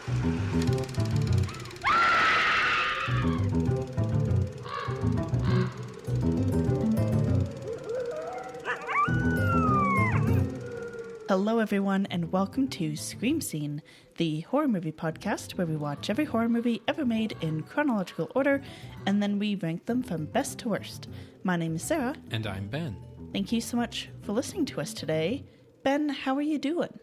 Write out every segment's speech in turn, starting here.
Hello everyone and welcome to Scream Scene, the horror movie podcast where we watch every horror movie ever made in chronological order and then we rank them from best to worst. My name is Sarah. And I'm Ben. Thank you so much for listening to us today. Ben, how are you doing?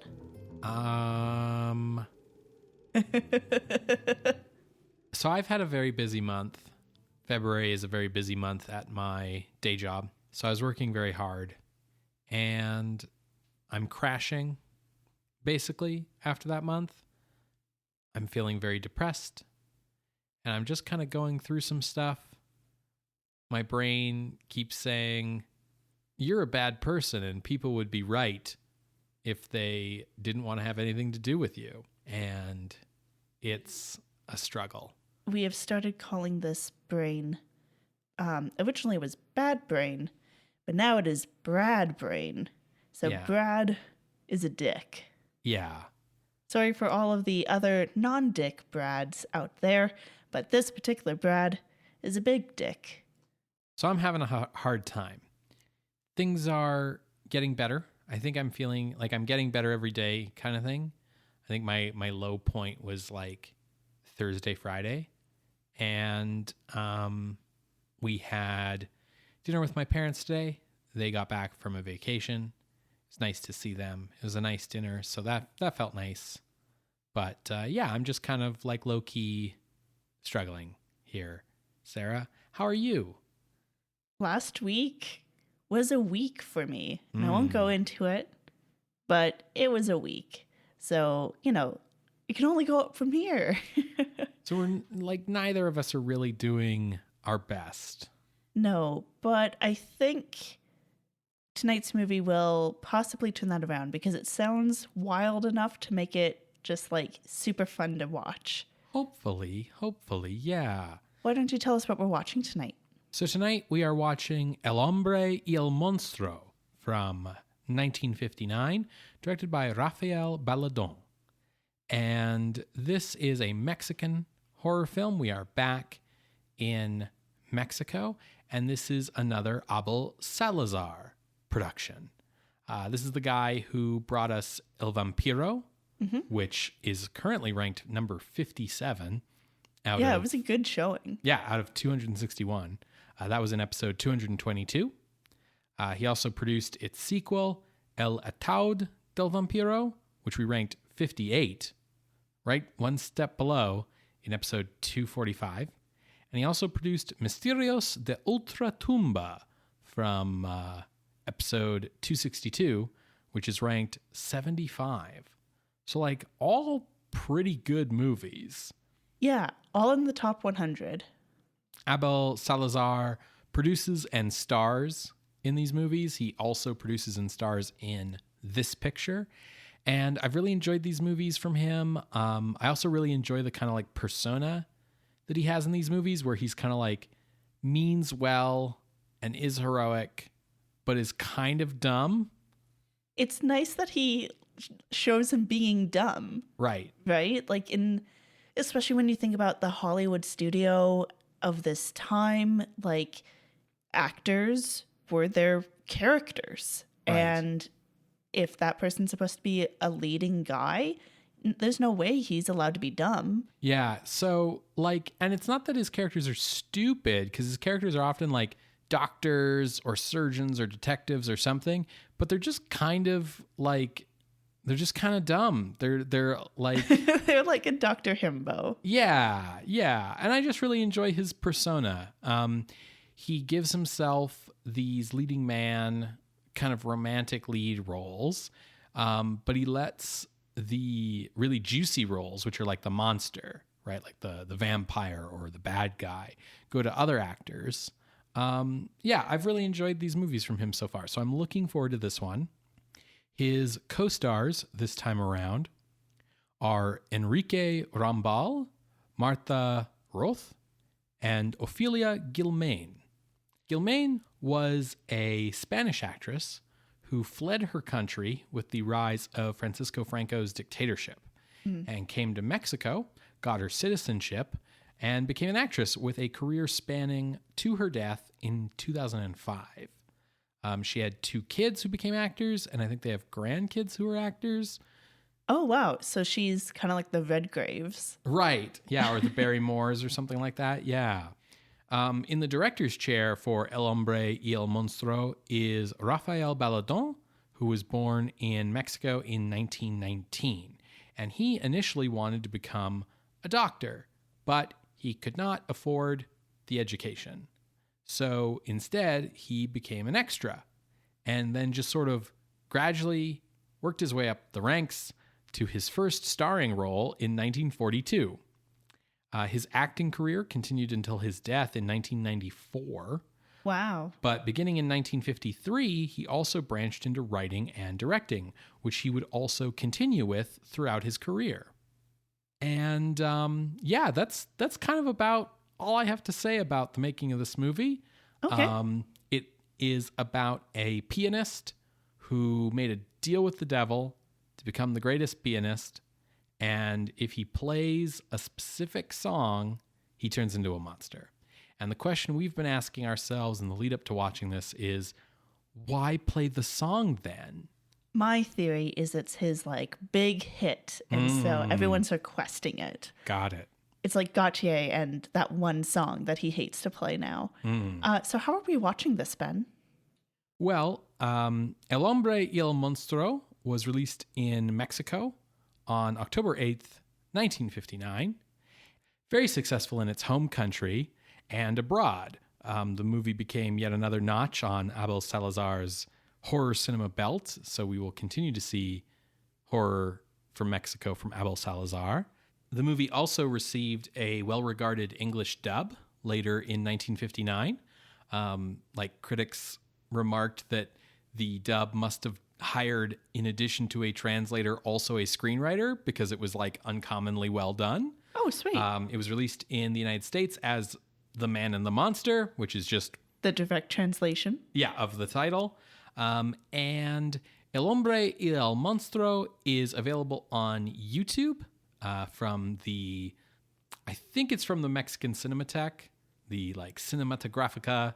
So I've had a very busy month. February is a very busy month at my day job. So I was working very hard and I'm crashing, basically, after that month. I'm feeling very depressed, and I'm just kind of going through some stuff. My brain keeps saying, you're a bad person, and people would be right if they didn't want to have anything to do with you. And it's a struggle. We have started calling this brain, originally it was bad brain, but now it is Brad brain. So yeah. Brad is a dick. Yeah. Sorry for all of the other non-dick Brads out there, but this particular Brad is a big dick. So I'm having a hard time. Things are getting better. I think I'm feeling like I'm getting better every day kind of thing. I think my low point was like Thursday, Friday. And we had dinner with my parents today. They got back from a vacation. It's nice to see them. It was a nice dinner, so that felt nice. But yeah, I'm just kind of like low-key struggling here. Sarah, how are you? Last week was a week for me. And I won't go into it, but it was a week. So, it can only go up from here. So we're like, neither of us are really doing our best. No, but I think tonight's movie will possibly turn that around because it sounds wild enough to make it just like super fun to watch. Hopefully, yeah. Why don't you tell us what we're watching tonight? So tonight we are watching El Hombre y el Monstruo from 1959, directed by Rafael Baledón. And this is a Mexican horror film. We are back in Mexico, and this is another Abel Salazar production. This is the guy who brought us El Vampiro, which is currently ranked number 57. It was a good showing. Yeah, out of 261. That was in episode 222. He also produced its sequel, El Ataúd del Vampiro, which we ranked 58, right one step below in episode 245. And he also produced Misterios de Ultratumba from episode 262, which is ranked 75. So like all pretty good movies. Yeah, all in the top 100. Abel Salazar produces and stars in these movies. He also produces and stars in this picture. And I've really enjoyed these movies from him. I also really enjoy the kind of like persona that he has in these movies where he's kind of like means well and is heroic, but is kind of dumb. It's nice that he shows him being dumb. Right. Right? Like especially when you think about the Hollywood studio of this time, like actors were their characters. Right. And if that person's supposed to be a leading guy, there's no way he's allowed to be dumb. Yeah. So like, and it's not that his characters are stupid, because his characters are often like doctors or surgeons or detectives or something, but they're just kind of like, they're just kind of dumb. They're like they're like a Dr. Himbo. Yeah. And I just really enjoy his persona. He gives himself these leading man kind of romantic lead roles, but he lets the really juicy roles, which are like the monster, right? Like the vampire or the bad guy, go to other actors. I've really enjoyed these movies from him so far. So I'm looking forward to this one. His co-stars this time around are Enrique Rambal, Martha Roth, and Ofelia Guilmain. Guilmain was a Spanish actress who fled her country with the rise of Francisco Franco's dictatorship. and came to Mexico, got her citizenship, and became an actress with a career spanning to her death in 2005. She had 2 kids who became actors, and I think they have grandkids who are actors. Oh, wow. So she's kind of like the Redgraves. Right. Yeah, or the Barrymores or something like that. Yeah. In the director's chair for El Hombre y el Monstruo is Rafael Baledón, who was born in Mexico in 1919. And he initially wanted to become a doctor, but he could not afford the education. So instead, he became an extra and then just sort of gradually worked his way up the ranks to his first starring role in 1942. His acting career continued until his death in 1994. Wow. But beginning in 1953, he also branched into writing and directing, which he would also continue with throughout his career. And yeah, that's kind of about all I have to say about the making of this movie. Okay. It is about a pianist who made a deal with the devil to become the greatest pianist. And if he plays a specific song, he turns into a monster. And the question we've been asking ourselves in the lead up to watching this is, why play the song then? My theory is it's his like big hit, and so everyone's requesting it. Got it. It's like Gautier and that one song that he hates to play now. So how are we watching this, Ben? Well, El Hombre y el Monstruo was released in Mexico on October 8th, 1959. Very successful in its home country and abroad. The movie became yet another notch on Abel Salazar's horror cinema belt, so we will continue to see horror from Mexico from Abel Salazar. The movie also received a well-regarded English dub later in 1959. Critics remarked that the dub must have hired, in addition to a translator, also a screenwriter because it was like uncommonly well done. Oh, sweet. It was released in the United States as The Man and the Monster, which is just the direct translation. Yeah, of the title. And El Hombre y el Monstruo is available on YouTube from the, I think it's from the Mexican Cinematheque, the like Cinematográfica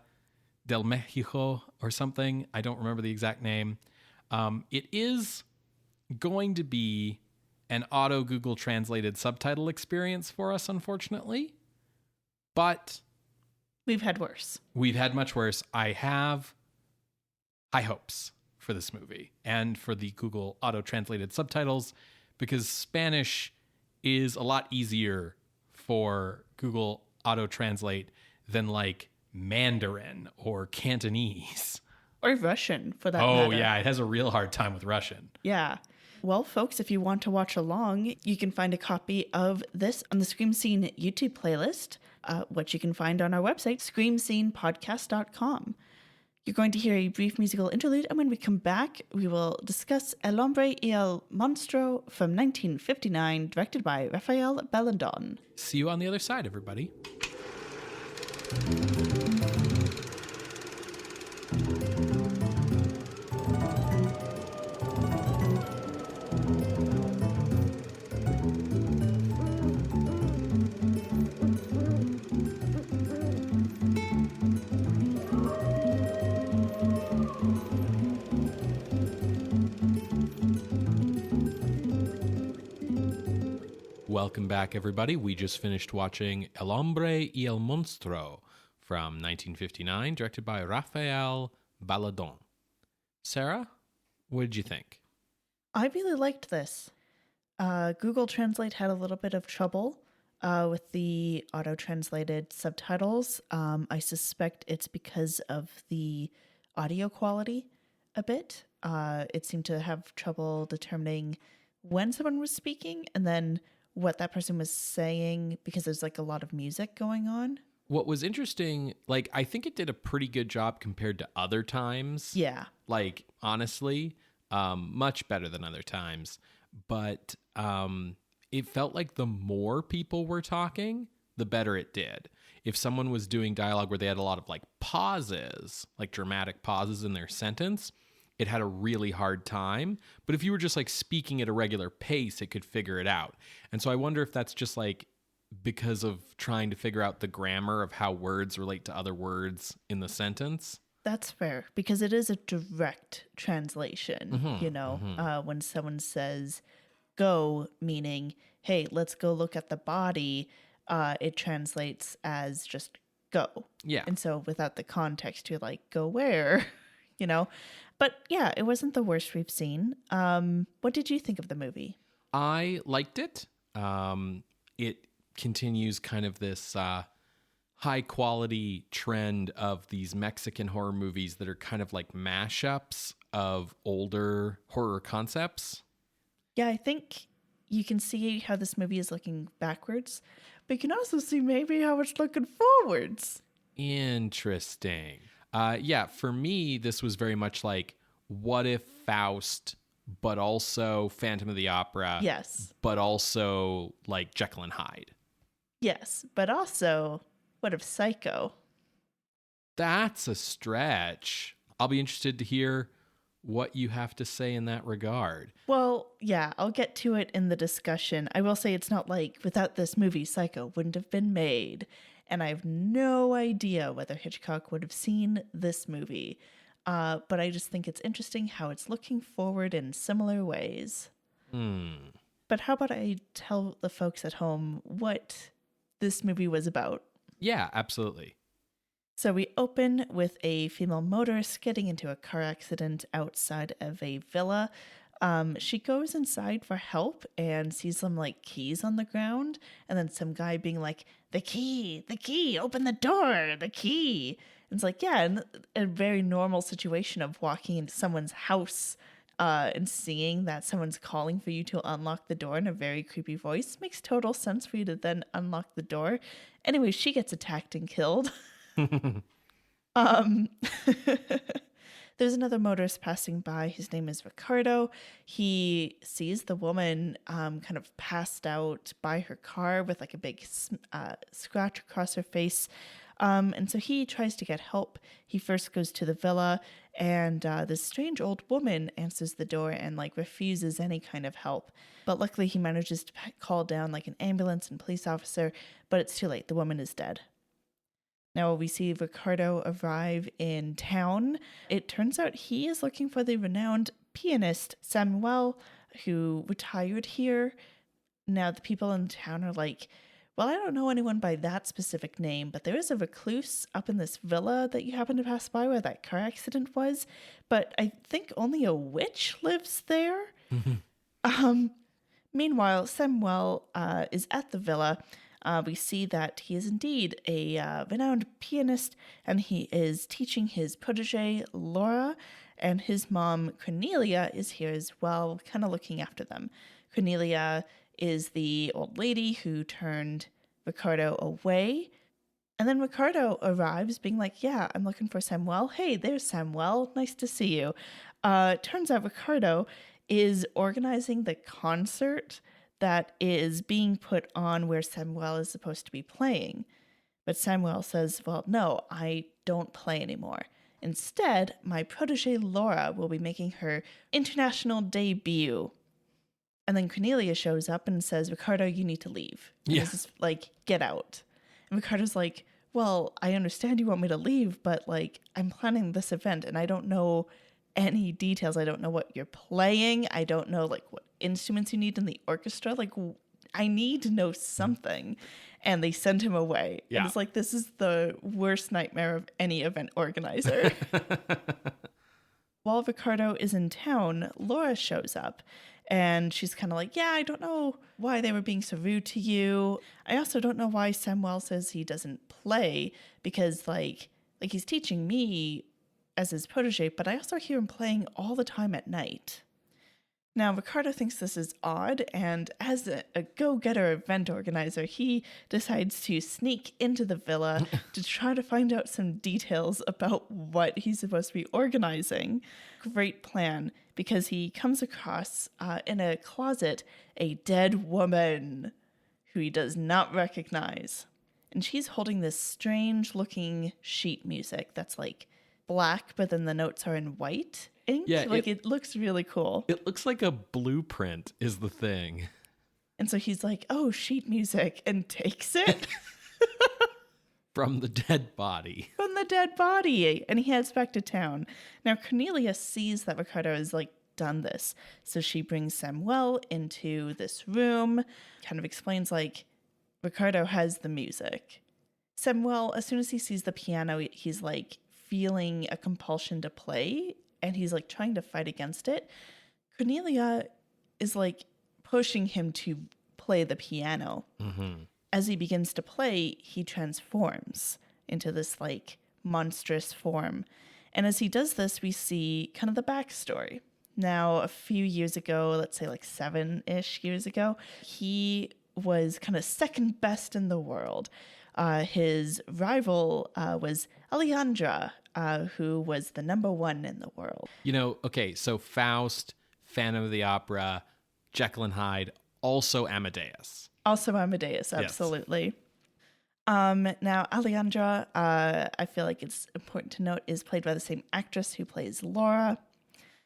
del México or something. I don't remember the exact name. It is going to be an auto Google translated subtitle experience for us, unfortunately. But we've had worse. We've had much worse. I have high hopes for this movie and for the Google auto-translated subtitles because Spanish is a lot easier for Google auto-translate than like Mandarin or Cantonese. Or Russian, for that matter. Oh, yeah. It has a real hard time with Russian. Yeah. Well, folks, if you want to watch along, you can find a copy of this on the Scream Scene YouTube playlist, which you can find on our website, screamscenepodcast.com. You're going to hear a brief musical interlude, and when we come back, we will discuss El Hombre y el Monstruo from 1959, directed by Rafael Baledón. See you on the other side, everybody. Welcome back, everybody. We just finished watching El Hombre y el Monstruo from 1959, directed by Rafael Baledón. Sarah, what did you think? I really liked this. Google Translate had a little bit of trouble with the auto-translated subtitles. I suspect it's because of the audio quality a bit. It seemed to have trouble determining when someone was speaking and then what that person was saying because there's like a lot of music going on. What was interesting, like, I think it did a pretty good job compared to other times. Yeah. Like, honestly, much better than other times. But it felt like the more people were talking, the better it did. If someone was doing dialogue where they had a lot of like pauses, like dramatic pauses in their sentence, it had a really hard time. But if you were just like speaking at a regular pace, it could figure it out. And so I wonder if that's just like because of trying to figure out the grammar of how words relate to other words in the sentence. That's fair, because it is a direct translation, when someone says go, meaning, hey, let's go look at the body, it translates as just go. Yeah. And so without the context, you're like, go where, But yeah, it wasn't the worst we've seen. What did you think of the movie? I liked it. It continues kind of this high quality trend of these Mexican horror movies that are kind of like mashups of older horror concepts. Yeah, I think you can see how this movie is looking backwards, but you can also see maybe how it's looking forwards. Interesting. Yeah, for me, this was very much like, what if Faust, but also Phantom of the Opera? Yes. But also like Jekyll and Hyde. Yes, but also, what if Psycho? That's a stretch. I'll be interested to hear what you have to say in that regard. Well, yeah, I'll get to it in the discussion. I will say it's not like without this movie, Psycho wouldn't have been made. And I have no idea whether Hitchcock would have seen this movie. But I just think it's interesting how it's looking forward in similar ways. But how about I tell the folks at home what this movie was about? Yeah, absolutely. So we open with a female motorist getting into a car accident outside of a villa. She goes inside for help and sees some like keys on the ground, and then some guy being like, the key, open the door, the key. And it's like, yeah, and a very normal situation of walking into someone's house and seeing that someone's calling for you to unlock the door in a very creepy voice makes total sense for you to then unlock the door. Anyway, she gets attacked and killed. There's another motorist passing by. His name is Ricardo. He sees the woman kind of passed out by her car with like a big scratch across her face. And so he tries to get help. He first goes to the villa, and this strange old woman answers the door and like refuses any kind of help. But luckily he manages to call down like an ambulance and police officer, but it's too late. The woman is dead. Now we see Ricardo arrive in town. It turns out he is looking for the renowned pianist Samuel, who retired here. Now the people in town are like, well, I don't know anyone by that specific name, but there is a recluse up in this villa that you happen to pass by where that car accident was. But I think only a witch lives there. Meanwhile, Samuel is at the villa. We see that he is indeed a renowned pianist, and he is teaching his protege, Laura, and his mom, Cornelia, is here as well, kind of looking after them. Cornelia is the old lady who turned Ricardo away. And then Ricardo arrives being like, yeah, I'm looking for Samuel. Hey, there's Samuel. Nice to see you. Turns out Ricardo is organizing the concert that is being put on where Samuel is supposed to be playing. But Samuel says, well, no, I don't play anymore. Instead, my protege Laura will be making her international debut. And then Cornelia shows up and says, Ricardo, you need to leave. And this is like, get out. And Ricardo's like, well, I understand you want me to leave, but like, I'm planning this event and I don't know any details. I don't know what you're playing. I don't know like what instruments you need in the orchestra. Like, I need to know something. And they send him away. Yeah. And it's like, this is the worst nightmare of any event organizer. While Ricardo is in town, Laura shows up. And she's kind of like, yeah, I don't know why they were being so rude to you. I also don't know why Samuel says he doesn't play, because like he's teaching me as his protege, but I also hear him playing all the time at night. Now, Ricardo thinks this is odd, and as a go-getter event organizer, he decides to sneak into the villa to try to find out some details about what he's supposed to be organizing. Great plan, because he comes across in a closet a dead woman who he does not recognize. And she's holding this strange-looking sheet music that's like black, but then the notes are in white ink. Yeah, it looks really cool. It looks like a blueprint is the thing. And so he's like, oh, sheet music, and takes it From the dead body. from the dead body. And he heads back to town. Now, Cornelia sees that Ricardo has like done this. So she brings Samuel into this room, kind of explains like Ricardo has the music. Samuel, as soon as he sees the piano, he's like feeling a compulsion to play, and he's like trying to fight against it. Cornelia is like pushing him to play the piano. Mm-hmm. As he begins to play, he transforms into this like monstrous form. And as he does this, we see kind of the backstory. Now, a few years ago, let's say like 7-ish years ago, he was kind of second best in the world. His rival was Alejandra, who was the number one in the world. You know, okay, so Faust, Phantom of the Opera, Jekyll and Hyde, also Amadeus. Also Amadeus, absolutely. Yes. Now, Alejandra, I feel like it's important to note, is played by the same actress who plays Laura.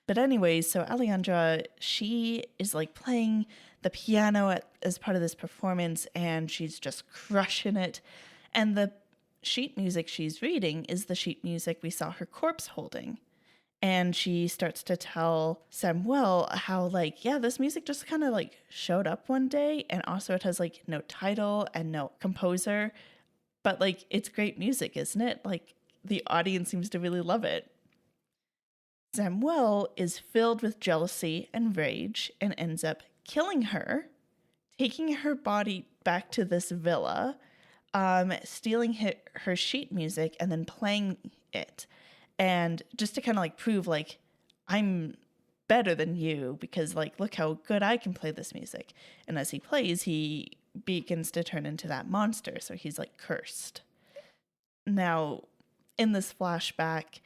But anyways, so Alejandra, she is like playing the piano as part of this performance, and she's just crushing it. And the sheet music she's reading is the sheet music we saw her corpse holding. And she starts to tell Samuel how like, yeah, this music just kind of like showed up one day, and also it has like no title and no composer, but like it's great music, isn't it? Like the audience seems to really love it. Samuel is filled with jealousy and rage and ends up killing her, taking her body back to this villa, stealing her sheet music and then playing it. And just to kind of like prove like, I'm better than you because like, look how good I can play this music. And as he plays, he begins to turn into that monster. So he's like cursed. Now, in this flashback,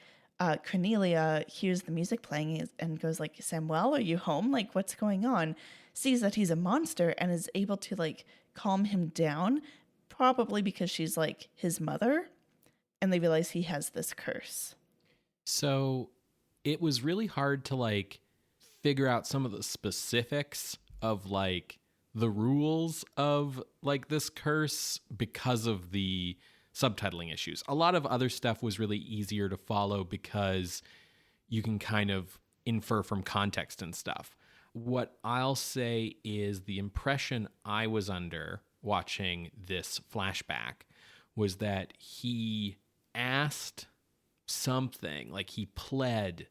Cornelia hears the music playing and goes like, Samuel, are you home? Like, what's going on? Sees that he's a monster and is able to like calm him down, probably because she's like his mother. And they realize he has this curse. So it was really hard to like figure out some of the specifics of like the rules of like this curse because of the subtitling issues. A lot of other stuff was really easier to follow because you can kind of infer from context and stuff. What I'll say is the impression I was under watching this flashback was that he asked something, like he pled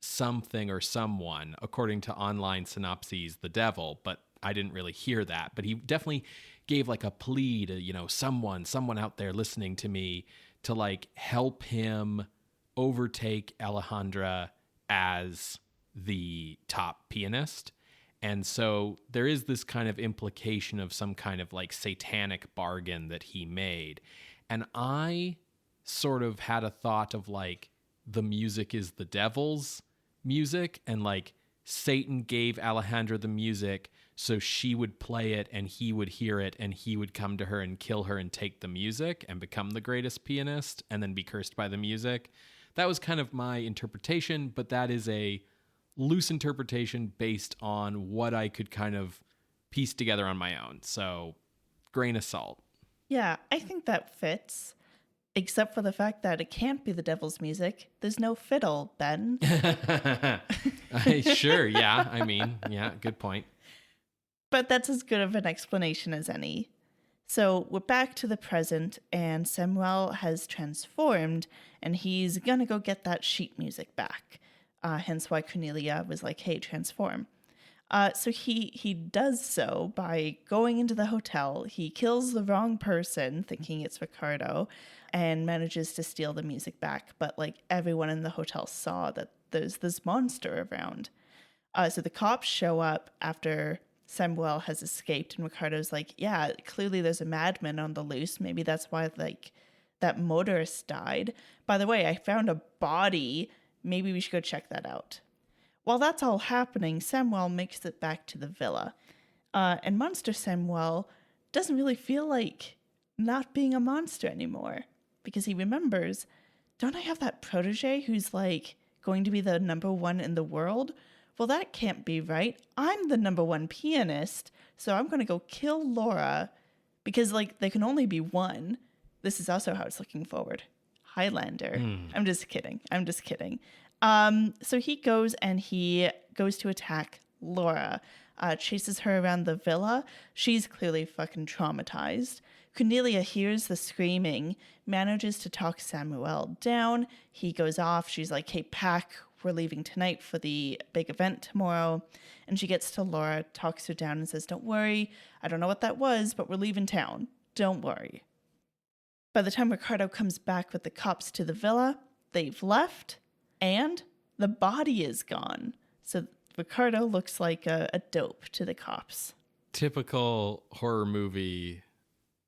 something or someone, according to online synopses, the devil, but I didn't really hear that. But he definitely gave like a plea to, you know, someone out there listening to me to like help him overtake Alejandra as the top pianist. And so there is this kind of implication of some kind of like satanic bargain that he made. And I sort of had a thought of like the music is the devil's music, and like Satan gave Alejandra the music so she would play it and he would hear it and he would come to her and kill her and take the music and become the greatest pianist and then be cursed by the music. That was kind of my interpretation, but that is a loose interpretation based on what I could kind of piece together on my own. So, grain of salt. Yeah, I think that fits. Except for the fact that it can't be the devil's music. There's no fiddle, Ben. Sure, yeah. I mean, yeah, good point. But that's as good of an explanation as any. So we're back to the present, and Samuel has transformed, and he's gonna go get that sheet music back. Hence why Cornelia was like, hey, transform. So he does so by going into the hotel. He kills the wrong person, thinking it's Ricardo, and manages to steal the music back. But like everyone in the hotel saw that there's this monster around. So the cops show up after Samuel has escaped, and Ricardo's like, yeah, clearly there's a madman on the loose. Maybe that's why like that motorist died. By the way, I found a body. Maybe we should go check that out. While that's all happening, Samuel makes it back to the villa. And Monster Samuel doesn't really feel like not being a monster anymore, because he remembers don't I have that protege who's like going to be the number one in the world? Well, that can't be right. I'm the number one pianist, so I'm going to go kill Laura because like there can only be one. This is also how it's looking forward. Highlander. I'm just kidding. So he goes to attack Laura, chases her around the villa. She's clearly fucking traumatized. Cornelia hears the screaming, manages to talk Samuel down. He goes off. She's like, hey, pack, we're leaving tonight for the big event tomorrow. And she gets to Laura, talks her down and says, don't worry. I don't know what that was, but we're leaving town. Don't worry. By the time Ricardo comes back with the cops to the villa, they've left and the body is gone. So Ricardo looks like a dope to the cops. Typical horror movie.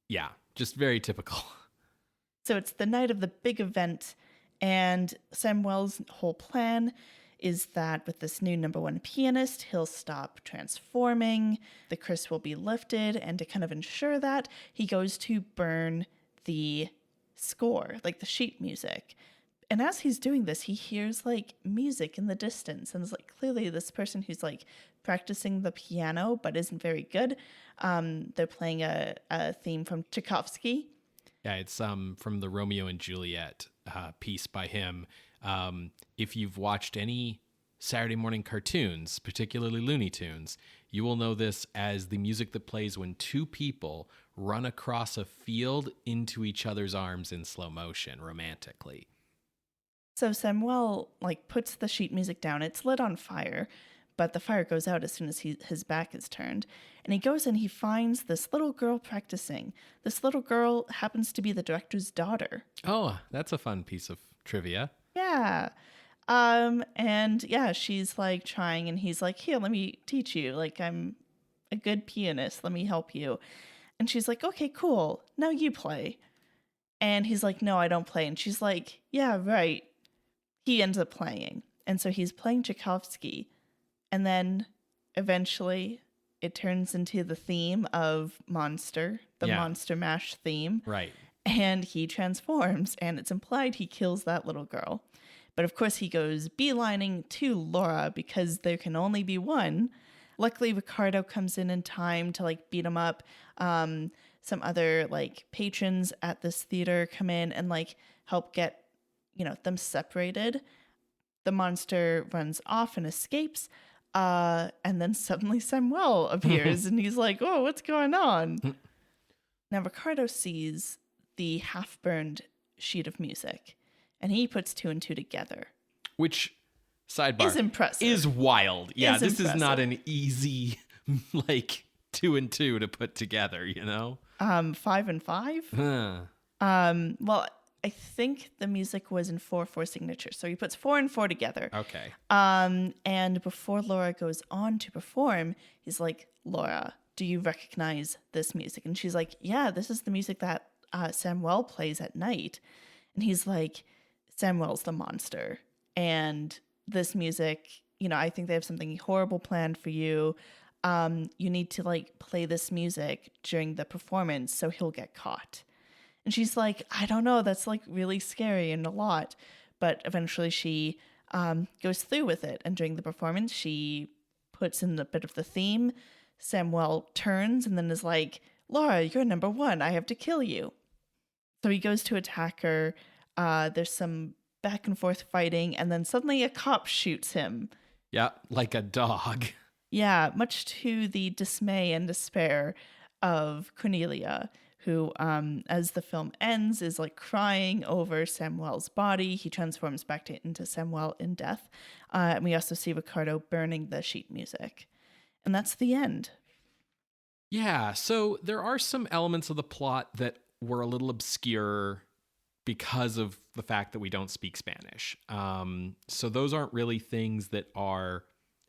Yeah, just very typical. So it's the night of the big event, and Samuel's whole plan is that with this new number one pianist, he'll stop transforming, the curse will be lifted, and to kind of ensure that, he goes to burn the score, like the sheet music. And as he's doing this, he hears like music in the distance, and it's like clearly this person who's like practicing the piano but isn't very good. They're playing a theme from Tchaikovsky. Yeah, it's from the Romeo and Juliet piece by him. If you've watched any Saturday morning cartoons, particularly Looney Tunes, you will know this as the music that plays when two people run across a field into each other's arms in slow motion romantically. So Samuel like puts the sheet music down. It's lit on fire, but the fire goes out as soon as his back is turned. And he goes and he finds this little girl practicing. This little girl happens to be the director's daughter. Oh, that's a fun piece of trivia. Yeah. And yeah, she's like trying, and he's like, here, let me teach you. Like, I'm a good pianist. Let me help you. And she's like, okay, cool. Now you play. And he's like, no, I don't play. And she's like, yeah, right. He ends up playing. And so he's playing Tchaikovsky. And then eventually it turns into the theme of Monster, the Monster Mash theme. Right. And he transforms, and it's implied he kills that little girl. But of course he goes beelining to Laura because there can only be one. Luckily, Ricardo comes in time to like beat him up. Some other like patrons at this theater come in and like help get, them separated. The monster runs off and escapes. And then suddenly Samuel appears and he's like, oh, what's going on? Now Ricardo sees the half-burned sheet of music, and he puts two and two together. Which, sidebar, is impressive. Is wild. Yeah, this impressive. Is not an easy, like, 2 and 2 to put together, 5 and 5? Well, I think the music was in 4/4 signature, so he puts 4 and 4 together. Okay. And before Laura goes on to perform, he's like, Laura, do you recognize this music? And she's like, yeah, this is the music that Samuel plays at night. And he's like, Samuel's the monster. And this music, I think they have something horrible planned for you. You need to like play this music during the performance so he'll get caught. And she's like, I don't know, that's like really scary and a lot. But eventually she goes through with it. And during the performance, she puts in a bit of the theme. Samuel turns and then is like, Laura, you're number one. I have to kill you. So he goes to attack her. There's some back and forth fighting. And then suddenly a cop shoots him. Yeah, like a dog. Yeah, much to the dismay and despair of Cornelia, who, as the film ends, is like crying over Samuel's body. He transforms back into Samuel in death. And we also see Ricardo burning the sheet music. And that's the end. Yeah, so there are some elements of the plot that were a little obscure because of the fact that we don't speak Spanish. So those aren't really things that are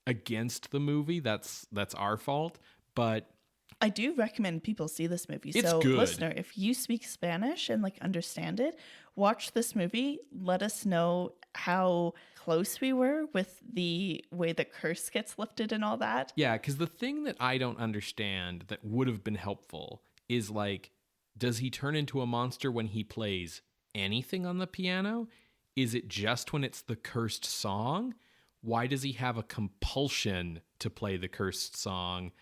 against the movie. That's our fault. But I do recommend people see this movie. It's so, good. Listener, if you speak Spanish and like understand it, watch this movie. Let us know how close we were with the way the curse gets lifted and all that. Yeah, because the thing that I don't understand that would have been helpful is like, does he turn into a monster when he plays anything on the piano? is it just when it's the cursed song? Why does he have a compulsion to play the cursed song?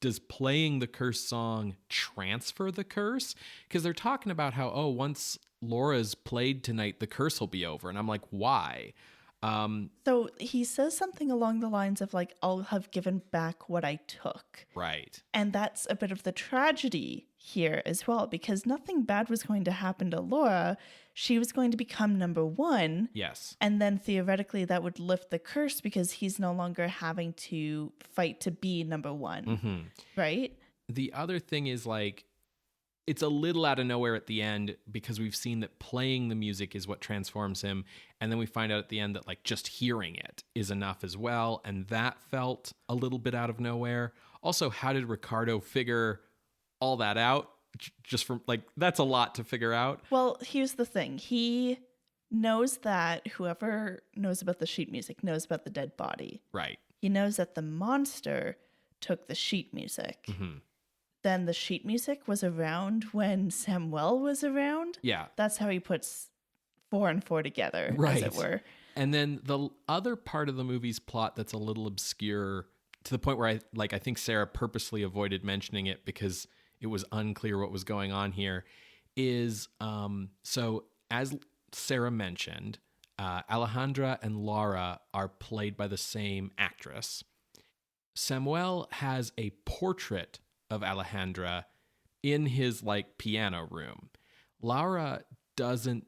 Does playing the cursed song transfer the curse? Because they're talking about how, once Laura's played tonight, the curse will be over. And I'm like, why? So he says something along the lines of like, I'll have given back what I took. Right. And that's a bit of the tragedy here as well, because nothing bad was going to happen to Laura. She was going to become number one. Yes. And then theoretically that would lift the curse because he's no longer having to fight to be number one. Mm-hmm. Right? The other thing is like, it's a little out of nowhere at the end because we've seen that playing the music is what transforms him. And then we find out at the end that like just hearing it is enough as well. And that felt a little bit out of nowhere. Also, how did Ricardo figure all that out? Just from like, that's a lot to figure out. Well, here's the thing. He knows that whoever knows about the sheet music knows about the dead body. Right. He knows that the monster took the sheet music. Mm-hmm. Then the sheet music was around when Samuel was around. Yeah. That's how he puts 4 and 4 together, right. as it were. And then the other part of the movie's plot that's a little obscure to the point where I think Sarah purposely avoided mentioning it because it was unclear what was going on here is, so as Sarah mentioned, Alejandra and Laura are played by the same actress. Samuel has a portrait of Alejandra in his like piano room. Laura doesn't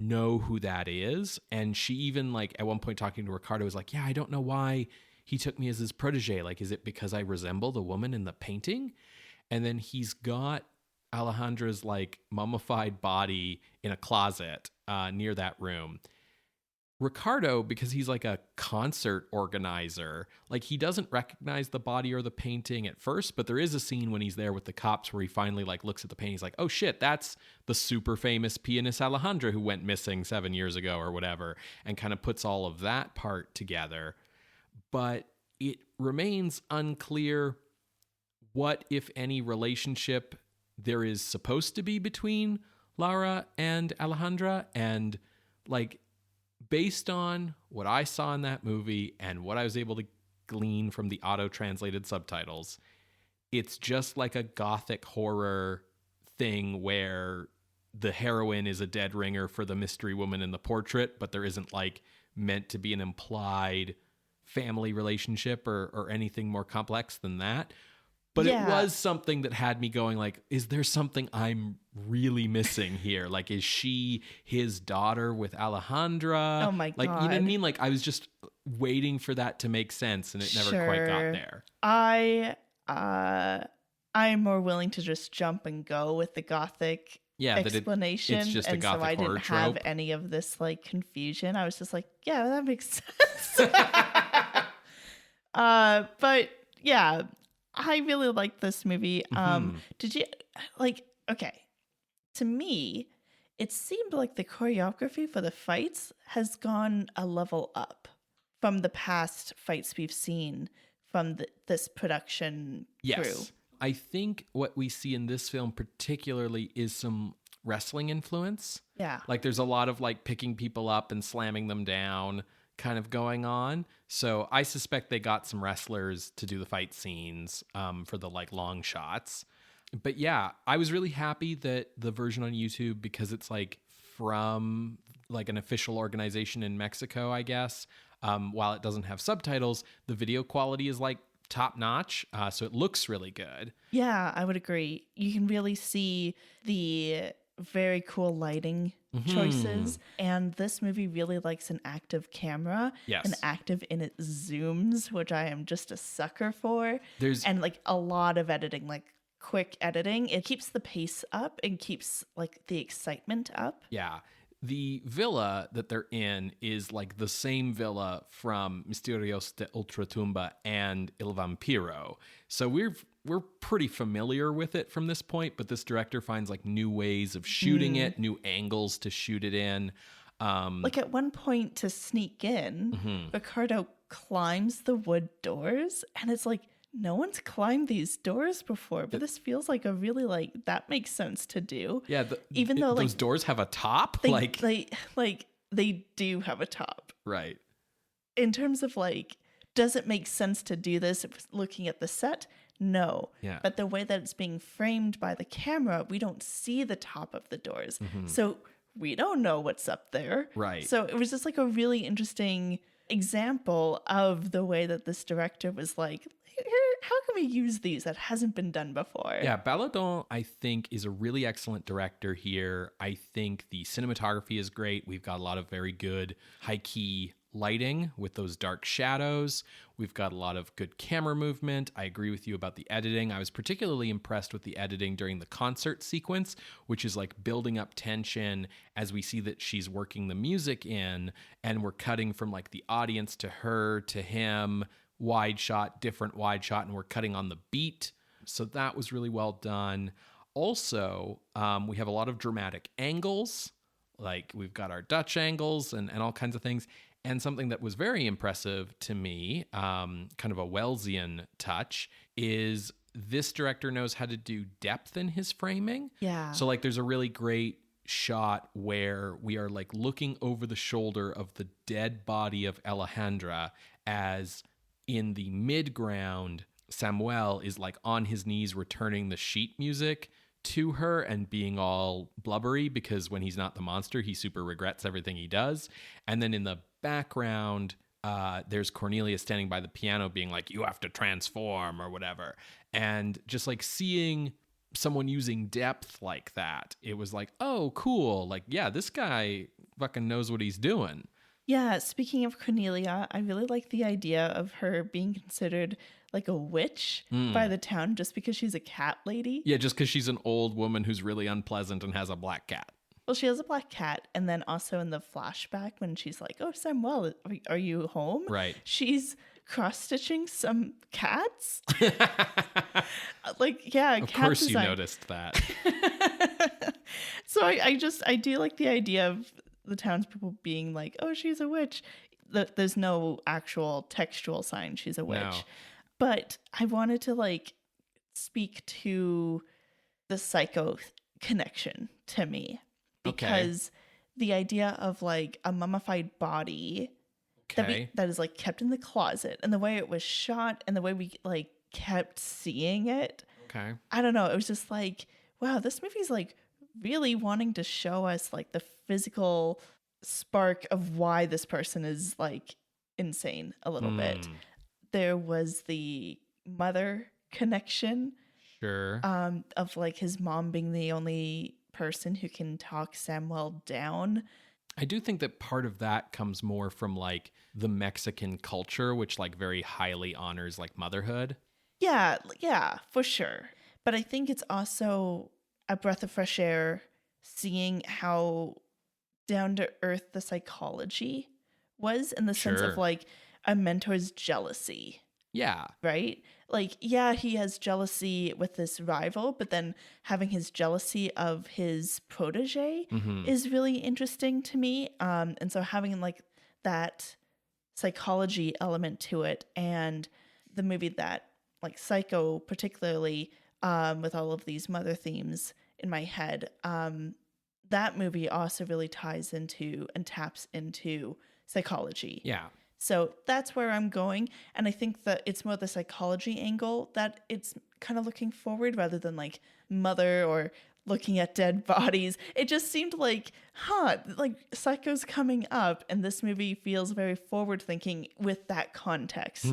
know who that is. And she even like at one point talking to Ricardo was like, yeah, I don't know why he took me as his protege. Like, is it because I resemble the woman in the painting? And then he's got Alejandra's like mummified body in a closet near that room. Ricardo, because he's like a concert organizer, like he doesn't recognize the body or the painting at first, but there is a scene when he's there with the cops where he finally like looks at the painting. He's like, oh shit, that's the super famous pianist Alejandra who went missing 7 years ago or whatever, and kind of puts all of that part together. But it remains unclear what, if any, relationship there is supposed to be between Laura and Alejandra. And like, based on what I saw in that movie and what I was able to glean from the auto-translated subtitles, it's just like a Gothic horror thing where the heroine is a dead ringer for the mystery woman in the portrait, but there isn't like meant to be an implied family relationship or anything more complex than that. But It was something that had me going like, is there something I'm really missing here? Like, is she his daughter with Alejandra? Oh my God. Like, you know what I mean? Like, I was just waiting for that to make sense and it never quite got there. I'm more willing to just jump and go with the Gothic explanation. It's just a Gothic so I didn't have trope. any of this like confusion. I was just like, yeah, that makes sense. But yeah, I really liked this movie. Did you like, okay, to me, it seemed like the choreography for the fights has gone a level up from the past fights we've seen from this production crew. I think what we see in this film particularly is some wrestling influence. Yeah. Like there's a lot of like picking people up and slamming them down kind of going on. So I suspect they got some wrestlers to do the fight scenes for the like long shots. But yeah, I was really happy that the version on YouTube, because it's like from like an official organization in Mexico, I guess, while it doesn't have subtitles, the video quality is like top notch. So it looks really good. Yeah, I would agree. You can really see the very cool lighting choices. And this movie really likes an active camera. Yes. And active in its zooms, which I am just a sucker for. And like a lot of editing, like quick editing. It keeps the pace up and keeps like the excitement up. Yeah. The villa that they're in is like the same villa from Misterios de Ultratumba and Il Vampiro. So we're pretty familiar with it from this point, but this director finds like new ways of shooting it, new angles to shoot it in. Like at one point to sneak in, Ricardo climbs the wood doors and it's like no one's climbed these doors before, but this feels like a really like that makes sense to do. Yeah, even though those like doors have a top, they do have a top. right. In terms of like, does it make sense to do this looking at the set? No. Yeah. But the way that it's being framed by the camera, we don't see the top of the doors. So we don't know what's up there. Right. So it was just like a really interesting example of the way that this director was like, how can we use these that hasn't been done before? Yeah, Baledón, I think, is a really excellent director here. I think the cinematography is great. We've got a lot of very good high-key lighting with those dark shadows. We've got a lot of good camera movement. I agree with you about the editing. I was particularly impressed with the editing during the concert sequence, which is like building up tension as we see that she's working the music in, and we're cutting from like the audience to her to him, wide shot, different wide shot, and we're cutting on the beat. So that was really well done. Also, we have a lot of dramatic angles. Like we've got our Dutch angles and all kinds of things. And something that was very impressive to me, kind of a Wellesian touch, is this director knows how to do depth in his framing. Yeah. So like there's a really great shot where we are like looking over the shoulder of the dead body of Alejandra, as in the mid-ground, Samuel is like on his knees returning the sheet music to her and being all blubbery because when he's not the monster, he super regrets everything he does. And then in the background, there's Cornelia standing by the piano being like, you have to transform or whatever. And just like seeing someone using depth like that, it was like, oh, cool. Like, yeah, this guy fucking knows what he's doing. Yeah, speaking of Cornelia, I really like the idea of her being considered like a witch by the town just because she's a cat lady. Yeah, just because she's an old woman who's really unpleasant and has a black cat. Well, she has a black cat, and then also in the flashback when she's like, oh, Samuel, are you home? Right. She's cross-stitching some cats. Like, yeah, of course design. You noticed that. So I do like the idea of the townspeople being like, oh, she's a witch. There's no actual textual sign she's a witch. No. But I wanted to like speak to the psycho connection to me. Because the idea of like a mummified body that is like kept in the closet, and the way it was shot and the way we like kept seeing it. Okay. I don't know. It was just like, wow, this movie's like really wanting to show us like the physical spark of why this person is like insane a little bit. There was the mother connection. Sure. Of like his mom being the only person who can talk Samuel down. I do think that part of that comes more from like the Mexican culture, which like very highly honors like motherhood. Yeah, for sure. But I think it's also a breath of fresh air seeing how down to earth the psychology was in the sense of like a mentor's jealousy. Yeah. Right? Like, yeah, he has jealousy with this rival, but then having his jealousy of his protege is really interesting to me. And so having like that psychology element to it, and the movie that like Psycho particularly, with all of these mother themes in my head, that movie also really ties into and taps into psychology. Yeah. So that's where I'm going. And I think that it's more the psychology angle that it's kind of looking forward rather than like mother or looking at dead bodies. It just seemed like, like Psycho's coming up, and this movie feels very forward thinking with that context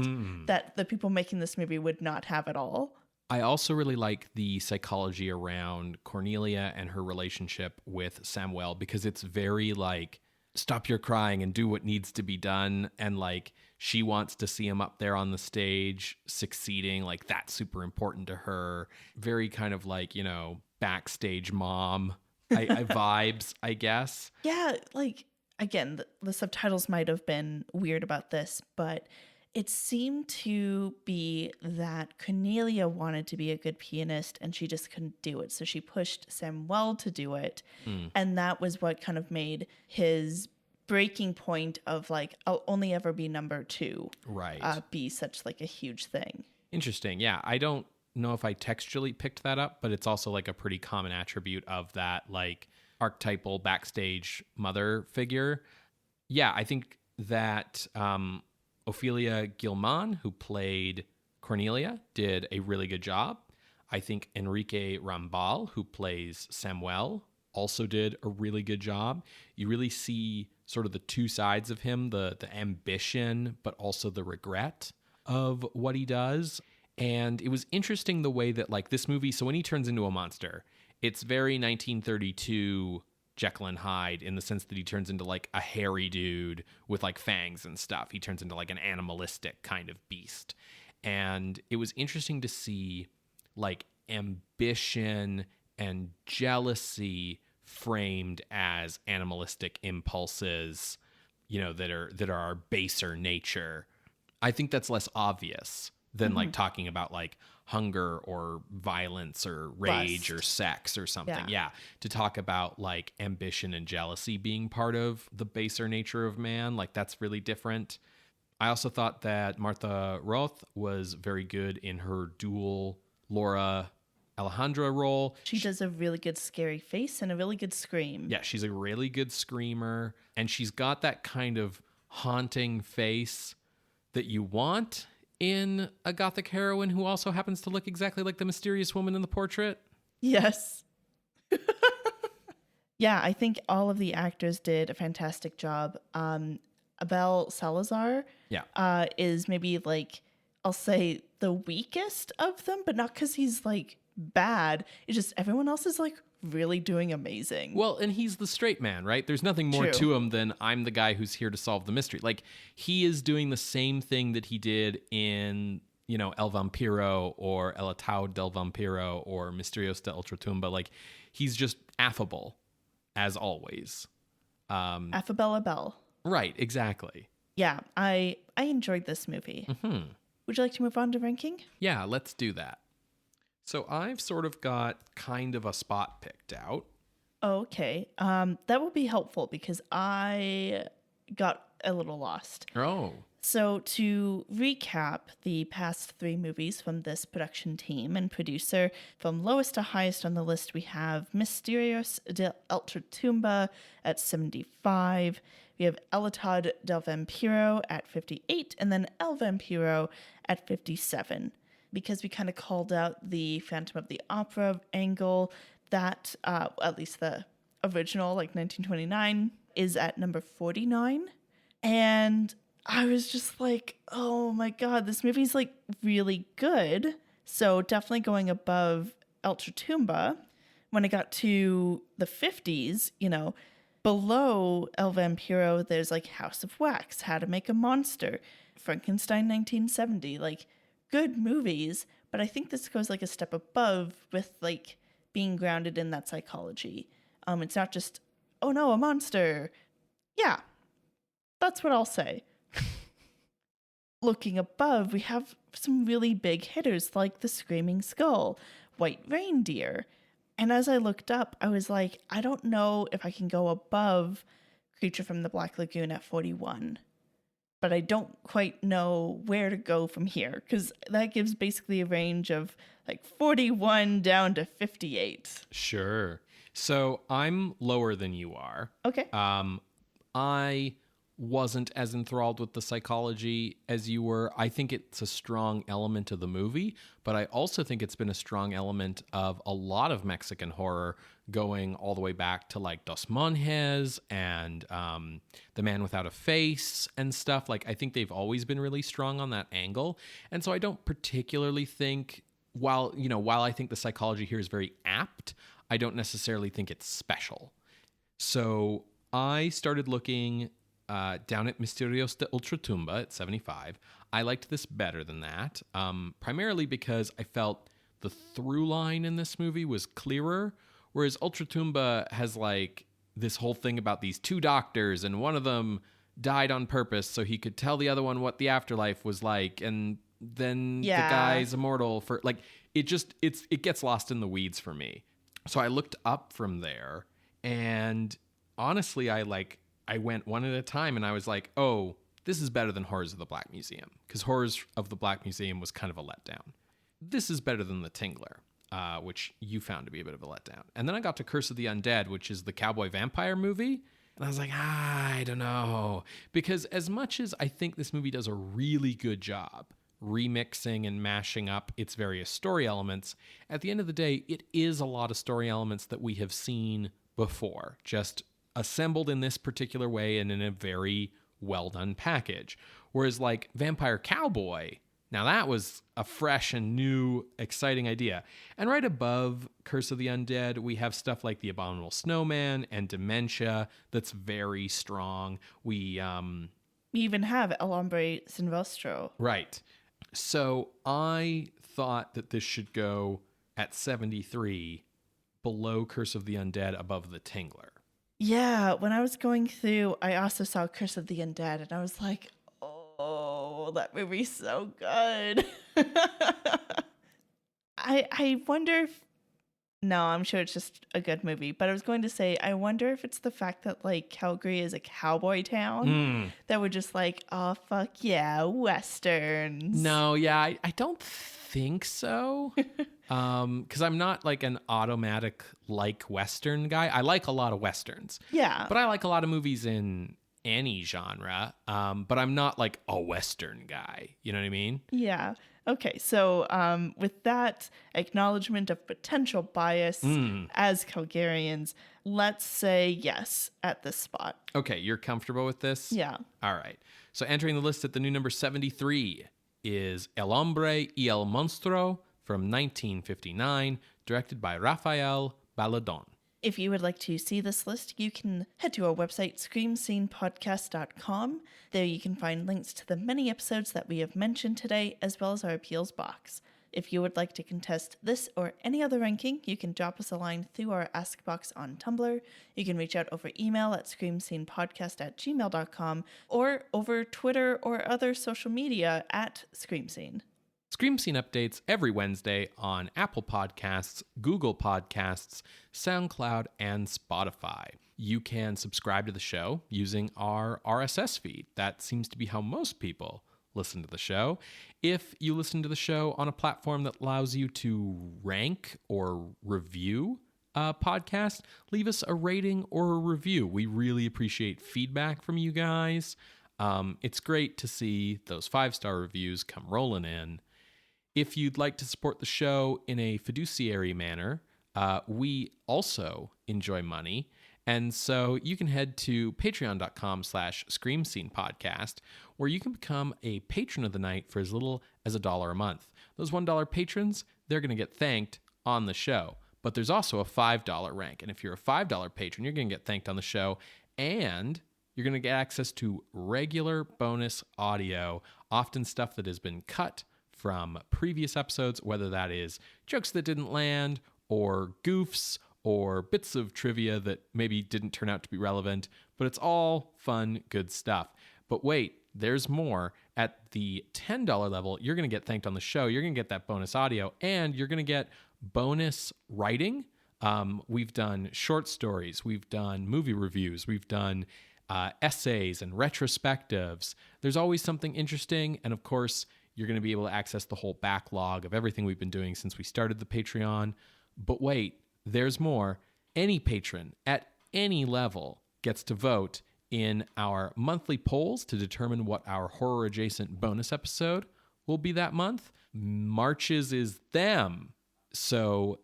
that the people making this movie would not have at all. I also really like the psychology around Cornelia and her relationship with Samuel, because it's very like, stop your crying and do what needs to be done. And like, she wants to see him up there on the stage succeeding. Like, that's super important to her. Very kind of like, you know, backstage mom I vibes, I guess. Yeah. Like, again, the subtitles might have been weird about this, but it seemed to be that Cornelia wanted to be a good pianist and she just couldn't do it. So she pushed Samuel to do it. And that was what kind of made his breaking point of like, I'll only ever be number two. Right. Be such like a huge thing. Interesting. Yeah, I don't know if I textually picked that up, but it's also like a pretty common attribute of that like archetypal backstage mother figure. Yeah, I think that Ofelia Guilmain, who played Cornelia, did a really good job. I think Enrique Rambal, who plays Samuel, also did a really good job. You really see sort of the two sides of him, the ambition, but also the regret of what he does. And it was interesting the way that like this movie, so when he turns into a monster, it's very 1932 Jekyll and Hyde in the sense that he turns into like a hairy dude with like fangs and stuff. He turns into like an animalistic kind of beast. And it was interesting to see like ambition and jealousy framed as animalistic impulses, that are our baser nature. I think that's less obvious than like talking about like hunger or violence or rage or sex or something. Yeah. To talk about like ambition and jealousy being part of the baser nature of man, like that's really different. I also thought that Martha Roth was very good in her dual Laura Alejandra role. She does a really good scary face and a really good scream. Yeah, she's a really good screamer, and she's got that kind of haunting face that you want in a Gothic heroine who also happens to look exactly like the mysterious woman in the portrait. Yes. Yeah, I think all of the actors did a fantastic job. Abel Salazar is maybe like, I'll say the weakest of them, but not because he's like bad. It's just everyone else is like really doing amazing. Well, and he's the straight man, right? There's nothing more to him than I'm the guy who's here to solve the mystery. Like he is doing the same thing that he did in, El Vampiro or El Ataúd del Vampiro or Misterios de Ultratumba. Like he's just affable as always. Affable Abel. Right, exactly. Yeah, I enjoyed this movie. Mm-hmm. Would you like to move on to ranking? Yeah, let's do that. So I've sort of got kind of a spot picked out. Okay. That will be helpful because I got a little lost. Oh. So to recap the past 3 movies from this production team and producer, from lowest to highest on the list, we have Misterios de Ultratumba at 75. We have El Ataúd del Vampiro at 58, and then El Vampiro at 57. Because we kind of called out the Phantom of the Opera angle, that, at least the original, like 1929, is at number 49. And I was just like, oh my God, this movie's like really good. So definitely going above Ultratumba. When I got to the 50s, below El Vampiro, there's like House of Wax, How to Make a Monster, Frankenstein 1970, like good movies, but I think this goes like a step above with like being grounded in that psychology. It's not just, oh no, a monster. Yeah, that's what I'll say. Looking above, we have some really big hitters like The Screaming Skull, White Reindeer. And as I looked up, I was like, I don't know if I can go above Creature from the Black Lagoon at 41. But I don't quite know where to go from here because that gives basically a range of like 41 down to 58. Sure. So I'm lower than you are. Okay. I wasn't as enthralled with the psychology as you were. I think it's a strong element of the movie, but I also think it's been a strong element of a lot of Mexican horror going all the way back to like Dos Monjes and The Man Without a Face and stuff. Like I think they've always been really strong on that angle. And so I don't particularly think, while I think the psychology here is very apt, I don't necessarily think it's special. So I started looking down at Misterios de Ultratumba at 75. I liked this better than that, primarily because I felt the through line in this movie was clearer, whereas Ultratumba has like this whole thing about these 2 doctors, and one of them died on purpose so he could tell the other one what the afterlife was like, and then the guy's immortal for like it gets lost in the weeds for me. So I looked up from there, and honestly, I went one at a time, and I was like, oh, This is better than Horrors of the Black Museum, because Horrors of the Black Museum was kind of a letdown. This is better than The Tingler, which you found to be a bit of a letdown. And then I got to Curse of the Undead, which is the cowboy vampire movie. And I was like, I don't know. Because as much as I think this movie does a really good job remixing and mashing up its various story elements, at the end of the day, it is a lot of story elements that we have seen before, just assembled in this particular way and in a very well-done package. Whereas like Vampire Cowboy, now that was a fresh and new, exciting idea. And right above Curse of the Undead, we have stuff like The Abominable Snowman and Dementia that's very strong. We even have El Hombre Sin Rostro. Right. So I thought that this should go at 73, below Curse of the Undead, above The Tingler. Yeah, when I was going through, I also saw Curse of the Undead, and I was like, oh, that movie's so good. I wonder if... No, I'm sure it's just a good movie. But I was going to say, I wonder if it's the fact that, like, Calgary is a cowboy town that we're just like, oh, fuck yeah, Westerns. No, yeah, I don't think so. Because I'm not, like, an automatic, like, Western guy. I like a lot of Westerns. Yeah. But I like a lot of movies in any genre. But I'm not, like, a Western guy. You know what I mean? Yeah. Okay, so with that acknowledgement of potential bias as Calgarians, let's say yes at this spot. Okay, you're comfortable with this? Yeah. All right. So entering the list at the new number 73 is El Hombre y el Monstruo from 1959, directed by Rafael Baledón. If you would like to see this list, you can head to our website, screamscenepodcast.com. There you can find links to the many episodes that we have mentioned today, as well as our appeals box. If you would like to contest this or any other ranking, you can drop us a line through our Ask box on Tumblr. You can reach out over email at screamscenepodcast@gmail.com or over Twitter or other social media at Screamscene. Scream Scene updates every Wednesday on Apple Podcasts, Google Podcasts, SoundCloud, and Spotify. You can subscribe to the show using our RSS feed. That seems to be how most people listen to the show. If you listen to the show on a platform that allows you to rank or review a podcast, leave us a rating or a review. We really appreciate feedback from you guys. It's great to see those 5-star reviews come rolling in. If you'd like to support the show in a fiduciary manner, we also enjoy money. And so you can head to patreon.com/screamscenepodcast, where you can become a patron of the night for as little as $1 a month. Those $1 patrons, they're going to get thanked on the show. But there's also a $5 rank. And if you're a $5 patron, you're going to get thanked on the show. And you're going to get access to regular bonus audio, often stuff that has been cut from previous episodes, whether that is jokes that didn't land or goofs or bits of trivia that maybe didn't turn out to be relevant, but it's all fun, good stuff. But wait, there's more. At the $10 level, you're going to get thanked on the show. You're going to get that bonus audio, and you're going to get bonus writing. We've done short stories. We've done movie reviews. We've done essays and retrospectives. There's always something interesting, and of course, you're going to be able to access the whole backlog of everything we've been doing since we started the Patreon. But wait, there's more. Any patron at any level gets to vote in our monthly polls to determine what our horror-adjacent bonus episode will be that month. March's is them. So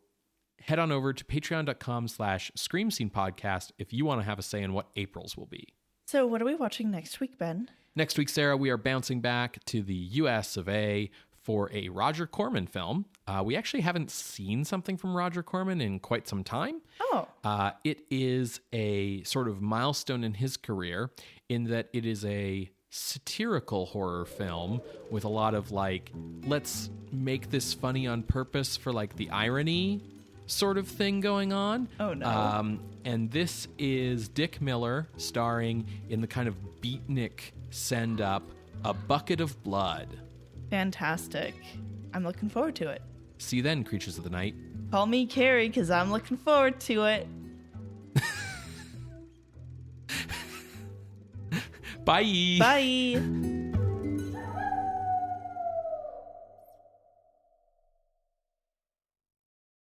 head on over to patreon.com/screamscenepodcast if you want to have a say in what April's will be. So what are we watching next week, Ben? Next week, Sarah, we are bouncing back to the US of A for a Roger Corman film. We actually haven't seen something from Roger Corman in quite some time. Oh. It is a sort of milestone in his career in that it is a satirical horror film with a lot of like, let's make this funny on purpose for like the irony sort of thing going on. Oh, no. And this is Dick Miller starring in the kind of beatnik send-up, A Bucket of Blood. Fantastic. I'm looking forward to it. See you then, creatures of the night. Call me Carrie, because I'm looking forward to it. Bye. Bye.